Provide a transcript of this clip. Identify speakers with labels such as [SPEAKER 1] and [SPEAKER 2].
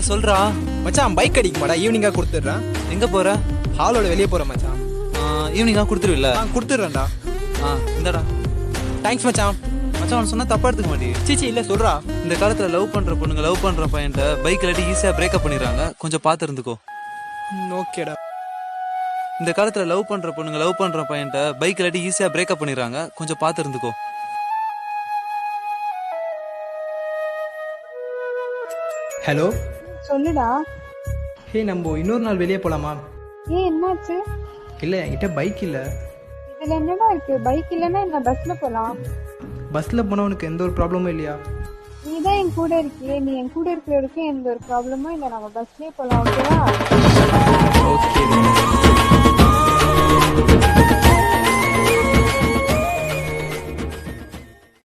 [SPEAKER 1] சொல்றா.
[SPEAKER 2] மச்சான் பைக் அடிக்குமாடா, ஈவினிங்கா கொடுத்துட்றேன்.
[SPEAKER 1] எங்க போற?
[SPEAKER 2] ஹாலோட வெளியே போகிறேன் மச்சான்.
[SPEAKER 1] ஈவினிங்கா கொடுத்துருவில்ல?
[SPEAKER 2] கொடுத்துட்றேன்டா.
[SPEAKER 1] இந்தடா.
[SPEAKER 2] தேங்க்ஸ் மச்சான்.
[SPEAKER 1] மச்சான் அவன் சொன்னா தப்பா எடுத்துக்க மாட்டேன்.
[SPEAKER 2] சீச்சி இல்லை சொல்கிறா.
[SPEAKER 1] இந்த காலத்துல லவ் பண்ற பொண்ணுங்க லவ் பண்ற பையன்ட்ட பைக் இல்லாட்டி ஈஸியா பிரேக்கப் பண்ணிடுறாங்க. கொஞ்சம் பார்த்து இருந்துக்கோ.
[SPEAKER 2] ஓகேடா.
[SPEAKER 1] இந்த காலத்துல லவ் பண்ற பொண்ணுங்க லவ் பண்ற பையன்ட்ட பைக் இல்லாட்டி ஈஸியா பிரேக்கப் பண்ணிடுறாங்க. கொஞ்சம் பார்த்து இருந்துக்கோ.
[SPEAKER 2] ஹலோ
[SPEAKER 3] சொல்லுடா.
[SPEAKER 2] ஹே, நம்ம இன்னொரு நாள் வெளியே போகலாமா?
[SPEAKER 3] என்னாச்சு?
[SPEAKER 2] இல்லை, என்கிட்ட பைக் இல்லை.
[SPEAKER 3] இதுல என்னடா இருக்கு? பைக் இல்லைன்னா என்ன பஸ்ல போலாம்.
[SPEAKER 2] பஸ்ஸில் போனால் உனக்கு எந்த ஒரு ப்ராப்ளமும் இல்லையா?
[SPEAKER 3] நீ தான் என் கூட இருக்கியே, நீ என் கூட இருக்கிற வரைக்கும் எந்த ஒரு ப்ராப்ளமும் இல்லை. நம்ம பஸ்லயே போலாம், ஓகேவா?
[SPEAKER 2] ஓகே.